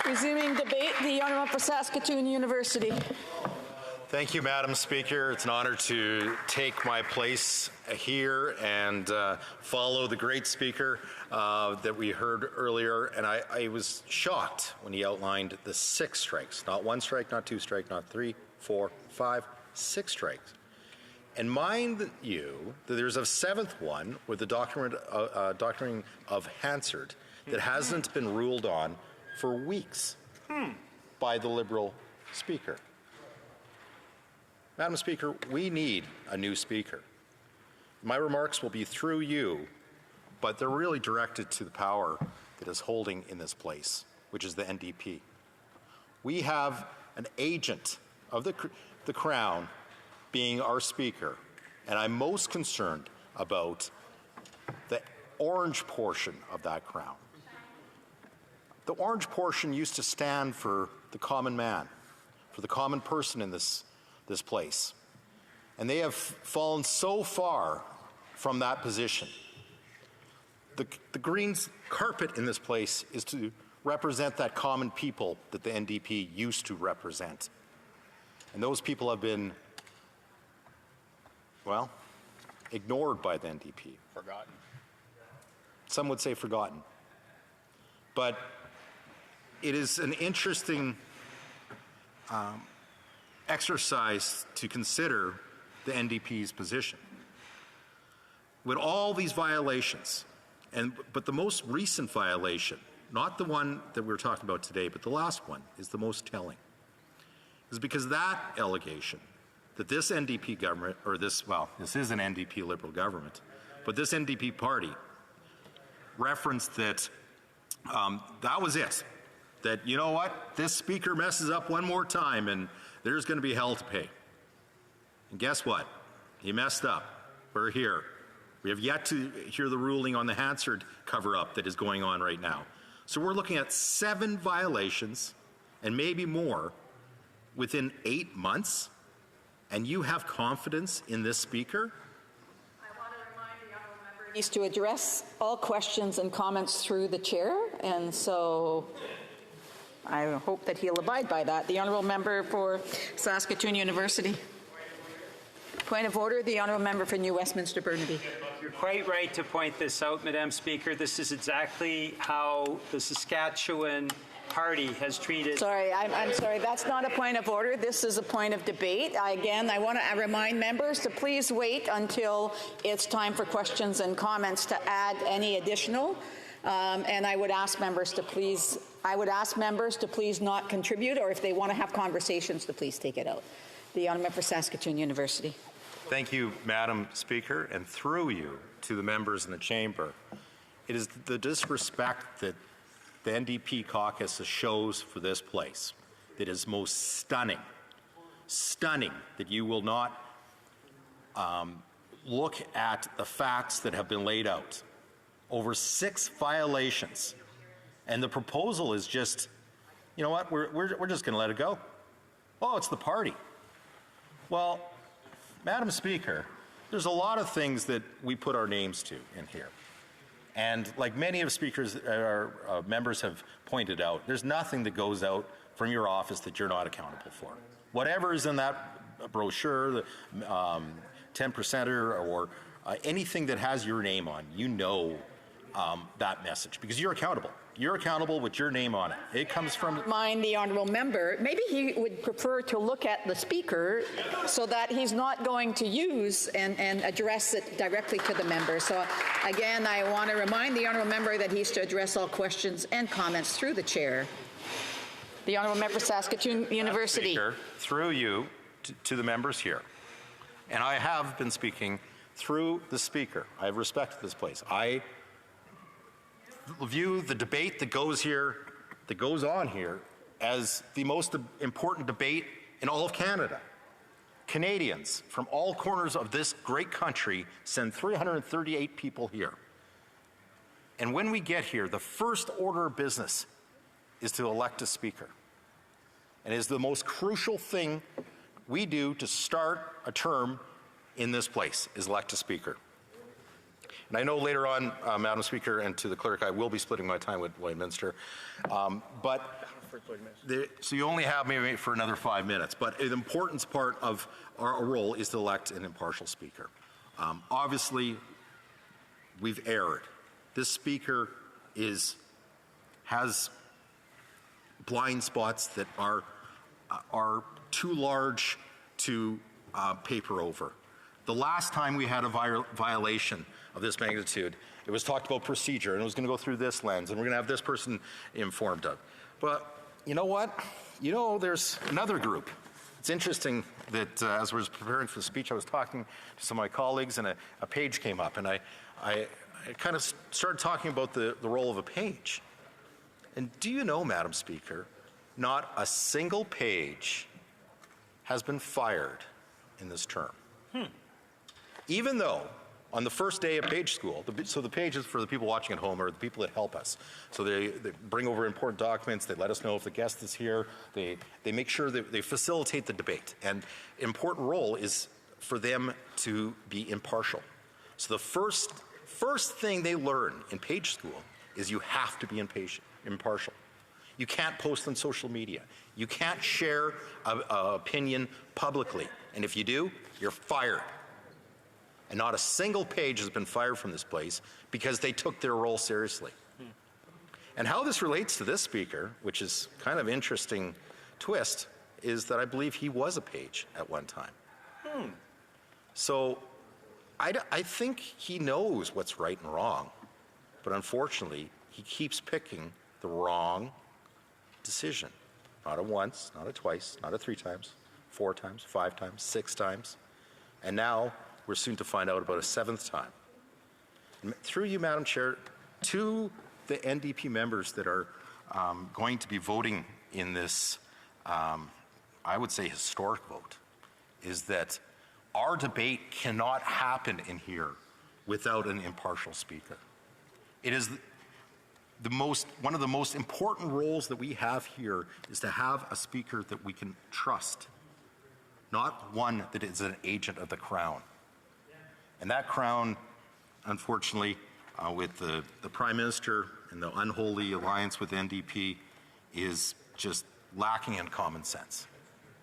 Resuming debate, the honourable for Saskatoon University. Thank you, Madam Speaker. It's an honor to take my place here and follow the great speaker that we heard earlier. And I was shocked when he outlined the 6 strikes, not 1 strike, not 2 strikes, not 3, 4, 5, 6 strikes. And mind you, that there's a 7th one with the doctoring of Hansard that hasn't been ruled on for weeks by the Liberal Speaker. Madam Speaker, we need a new Speaker. My remarks will be through you, but they're really directed to the power that is holding in this place, which is the NDP. We have an agent of the Crown being our Speaker, and I'm most concerned about the orange portion of that Crown. The orange portion used to stand for the common man, for the common person in this place. And they have fallen so far from that position. The Greens' carpet in this place is to represent that common people that the NDP used to represent. And those people have been, well, ignored by the NDP. Forgotten. Some would say forgotten. But it is an interesting exercise to consider the NDP's position. With all these violations, but the most recent violation, not the one that we're talking about today, but the last one is the most telling, is because that allegation that this NDP government, or this is an NDP Liberal government, but this NDP party referenced that that was it. That, you know what, this Speaker messes up one more time and there's going to be hell to pay. And guess what? He messed up. We're here. We have yet to hear the ruling on the Hansard cover-up that is going on right now. So we're looking at 7 violations and maybe more within 8 months, and you have confidence in this Speaker? I want to remind the honourable member needs to address all questions and comments through the chair, and so I hope that he'll abide by that. The honourable member for Saskatoon University. Point of order, the honourable member for New Westminster Burnaby. You're quite right to point this out, Madam Speaker. This is exactly how the Saskatchewan Party has treated. Sorry, I'm sorry. That's not a point of order. This is a point of debate. Again, I want to remind members to please wait until it's time for questions and comments to add any additional. And I would ask members to please not contribute, or if they want to have conversations, to please take it out. The honourable member for Saskatoon University. Thank you, Madam Speaker, and through you to the members in the chamber. It is the disrespect that the NDP caucus shows for this place that is most stunning. Stunning that you will not look at the facts that have been laid out. Over 6 violations. And the proposal is just, you know what, we're just going to let it go. Oh, it's the party. Well, Madam Speaker, there's a lot of things that we put our names to in here. And like many of speakers or members have pointed out, there's nothing that goes out from your office that you're not accountable for. Whatever is in that brochure, the 10%er or anything that has your name on, you know that message, because you're accountable. You're accountable with your name on it. It comes from... Mind the honourable member, maybe he would prefer to look at the Speaker so that he's not going to use and address it directly to the member. So again, I want to remind the honourable member that he's to address all questions and comments through the chair. The honourable member for Saskatoon University. Speaker, through you to the members here. And I have been speaking through the Speaker. I have respected this place. I view the debate that goes on here as the most important debate in all of Canada. Canadians from all corners of this great country send 338 people here. And when we get here, the first order of business is to elect a Speaker. And it is the most crucial thing we do to start a term in this place, is elect a Speaker. And I know later on, Madam Speaker, and to the clerk, I will be splitting my time with Lloydminster. But for 30 minutes. So you only have maybe for another 5 minutes, but the importance part of our role is to elect an impartial speaker. Obviously, we've erred. This speaker has blind spots that are too large to paper over. The last time we had a violation of this magnitude, it was talked about procedure, and it was going to go through this lens, and we're going to have this person informed of. But you know what? You know, there's another group. It's interesting that as I was preparing for the speech, I was talking to some of my colleagues, and a page came up, and I kind of started talking about the role of a page. And do you know, Madam Speaker, not a single page has been fired in this term. Even though on the first day of page school, so the pages for the people watching at home are the people that help us. So they bring over important documents, they let us know if the guest is here, they make sure that they facilitate the debate. And an important role is for them to be impartial. So the first thing they learn in page school is you have to be impartial. You can't post on social media. You can't share an opinion publicly. And if you do, you're fired. And not a single page has been fired from this place because they took their role seriously. And how this relates to this speaker, which is kind of interesting twist, is that I believe he was a page at one time. So I think he knows what's right and wrong, but unfortunately, he keeps picking the wrong decision. Not a once, not a twice, not a 3 times, 4 times, 5 times, 6 times, and now we're soon to find out about a 7th time. And through you, Madam Chair, to the NDP members that are going to be voting in this, I would say, historic vote, is that our debate cannot happen in here without an impartial speaker. It is one of the most important roles that we have here is to have a speaker that we can trust, not one that is an agent of the Crown. And that Crown, unfortunately, with the Prime Minister and the unholy alliance with NDP, is just lacking in common sense.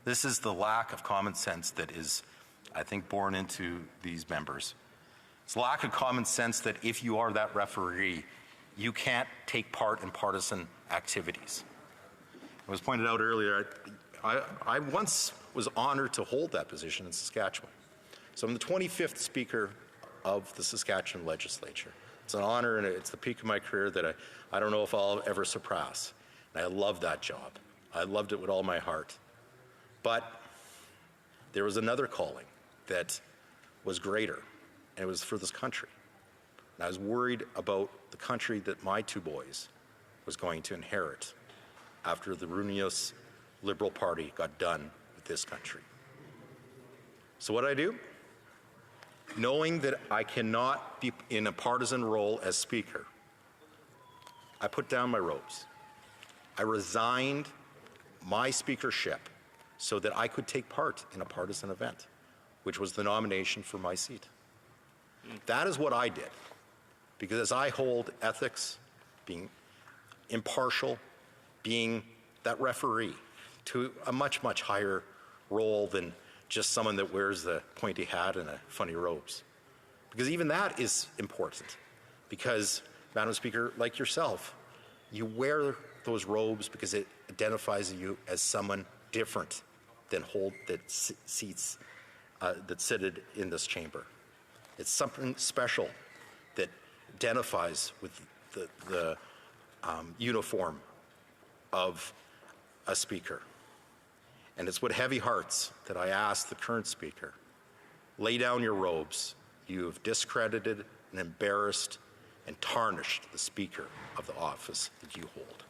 This is the lack of common sense that is, I think, born into these members. It's lack of common sense that if you are that referee, you can't take part in partisan activities. It was pointed out earlier, I once was honored to hold that position in Saskatchewan. So I'm the 25th Speaker of the Saskatchewan Legislature. It's an honor and it's the peak of my career that I don't know if I'll ever surpass. And I love that job. I loved it with all my heart. But there was another calling that was greater, and it was for this country. And I was worried about the country that my 2 boys was going to inherit after the ruinous Liberal Party got done with this country. So what did I do? Knowing that I cannot be in a partisan role as Speaker, I put down my robes. I resigned my speakership so that I could take part in a partisan event, which was the nomination for my seat. That is what I did, because as I hold ethics, being impartial, being that referee, to a much, much higher role than just someone that wears the pointy hat and funny robes. Because even that is important. Because, Madam Speaker, like yourself, you wear those robes because it identifies you as someone different than seated in this chamber. It's something special that identifies with the uniform of a speaker. And it's with heavy hearts that I ask the current speaker, lay down your robes. You have discredited and embarrassed and tarnished the speaker of the office that you hold.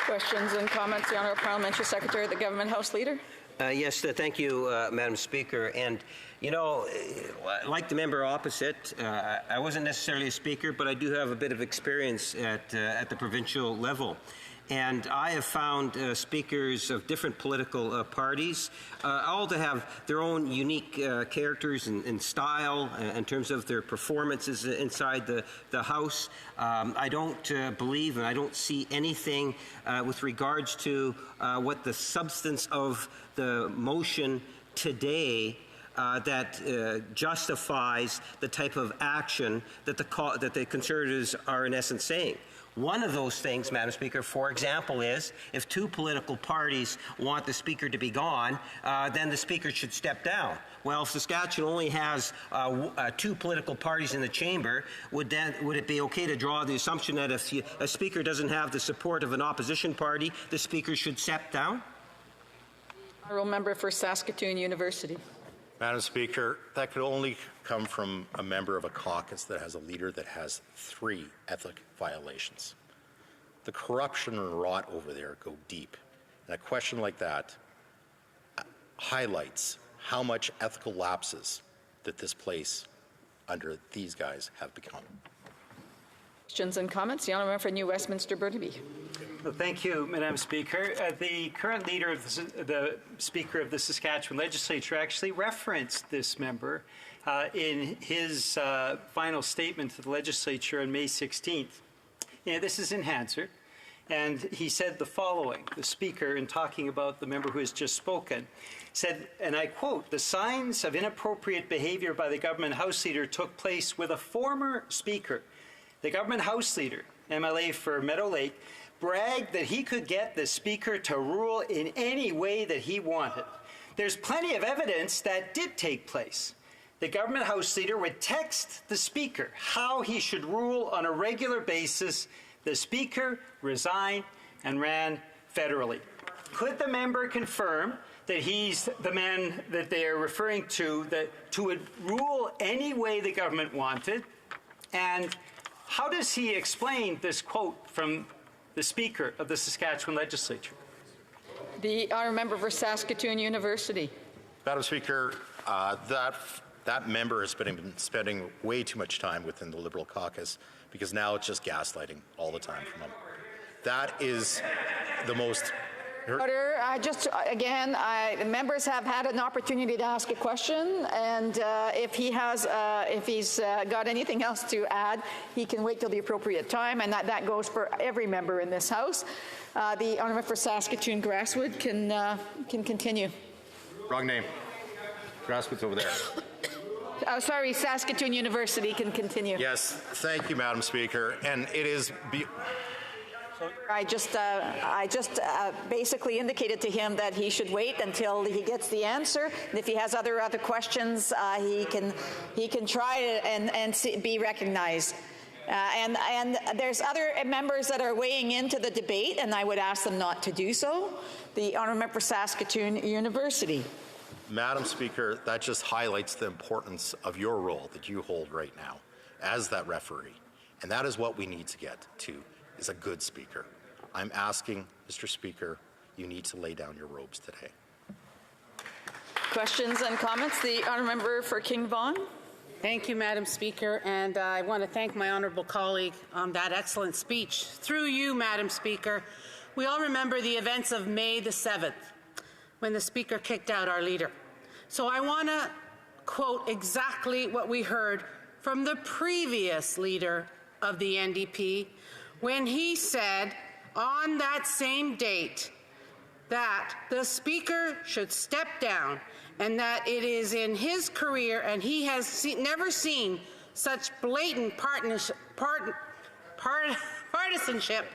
Questions and comments, the Honourable Parliamentary Secretary, the Government House Leader. Yes, thank you, Madam Speaker. And, you know, like the member opposite, I wasn't necessarily a speaker, but I do have a bit of experience at the provincial level. And I have found speakers of different political parties, all to have their own unique characters and style in terms of their performances inside the House. I don't believe and I don't see anything with regards to what the substance of the motion today that justifies the type of action that the Conservatives are in essence saying. One of those things, Madam Speaker, for example, is if two political parties want the Speaker to be gone, then the Speaker should step down. Well, if Saskatchewan only has two political parties in the chamber, would it be okay to draw the assumption that if a Speaker doesn't have the support of an opposition party, the Speaker should step down? Honourable Member for Saskatoon University. Madam Speaker, that could only come from a member of a caucus that has a leader that has 3 ethic violations. The corruption and rot over there go deep. And a question like that highlights how much ethical lapses that this place under these guys have become. Questions and comments? The Honourable Member for New Westminster Burnaby. Well, thank you, Madam Speaker. The current leader of the Speaker of the Saskatchewan Legislature actually referenced this member in his final statement to the Legislature on May 16th. And this is in Hansard. And he said the following, the Speaker, in talking about the member who has just spoken, said, and I quote, "The signs of inappropriate behavior by the government House Leader took place with a former Speaker. The government House Leader, MLA for Meadow Lake, bragged that he could get the Speaker to rule in any way that he wanted. There's plenty of evidence that did take place. The government House Leader would text the Speaker how he should rule on a regular basis. The Speaker resigned and ran federally." Could the member confirm that he's the man that they are referring to, that would rule any way the government wanted? And how does he explain this quote from the Speaker of the Saskatchewan Legislature? The Honourable Member for Saskatoon University. Madam Speaker, that member has been spending way too much time within the Liberal caucus because now it's just gaslighting all the time from him. That is the most... Order. Members have had an opportunity to ask a question, and if he's got anything else to add, he can wait till the appropriate time, and that goes for every member in this House. The Honourable for Saskatoon Grasswood can continue. Wrong name. Grasswood's over there. Oh, sorry, Saskatoon University can continue. Yes, thank you, Madam Speaker, and it is... I just basically indicated to him that he should wait until he gets the answer. And if he has other questions, he can try and be recognized. And there's other members that are weighing into the debate, and I would ask them not to do so. The Honourable Member for Saskatoon University. Madam Speaker, that just highlights the importance of your role that you hold right now as that referee. And that is what we need to get to, is a good speaker. I'm asking, Mr. Speaker, you need to lay down your robes today. Questions and comments? The Honourable Member for King Vaughan. Thank you, Madam Speaker, and I want to thank my honourable colleague on that excellent speech. Through you, Madam Speaker, we all remember the events of May the 7th, when the Speaker kicked out our leader. So I want to quote exactly what we heard from the previous leader of the NDP when he said on that same date that the Speaker should step down and that it is in his career, and he has never seen such blatant partisanship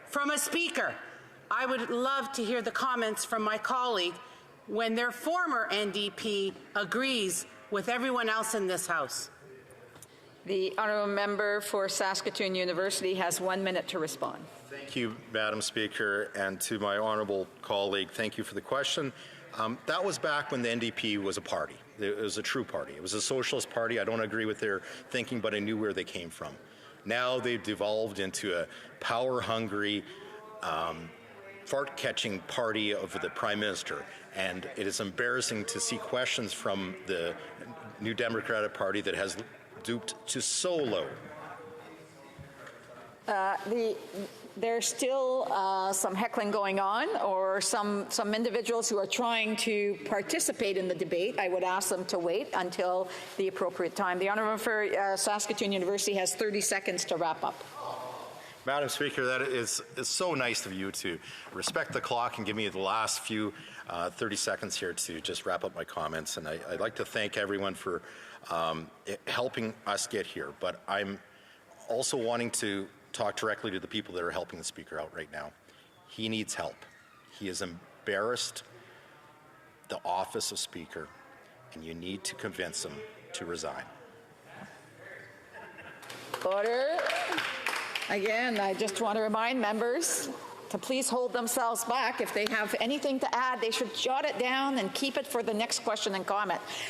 from a Speaker. I would love to hear the comments from my colleague when their former NDP agrees with everyone else in this House. The Honourable Member for Saskatoon University has 1 minute to respond. Thank you, Madam Speaker, and to my honourable colleague, thank you for the question. That was back when the NDP was a party. It was a true party. It was a socialist party. I don't agree with their thinking, but I knew where they came from. Now they've devolved into a power-hungry, fart-catching party of the Prime Minister. And it is embarrassing to see questions from the New Democratic Party that has duped to so low. there's still some heckling going on, or some individuals who are trying to participate in the debate, I would ask them to wait until the appropriate time. The Honourable for Saskatoon University has 30 seconds to wrap up. Madam Speaker, that is so nice of you to respect the clock and give me the last few 30 seconds here to just wrap up my comments. And I'd like to thank everyone for helping us get here. But I'm also wanting to talk directly to the people that are helping the Speaker out right now. He needs help. He has embarrassed the office of Speaker, and you need to convince him to resign. Order. Again, I just want to remind members to please hold themselves back. If they have anything to add, they should jot it down and keep it for the next question and comment.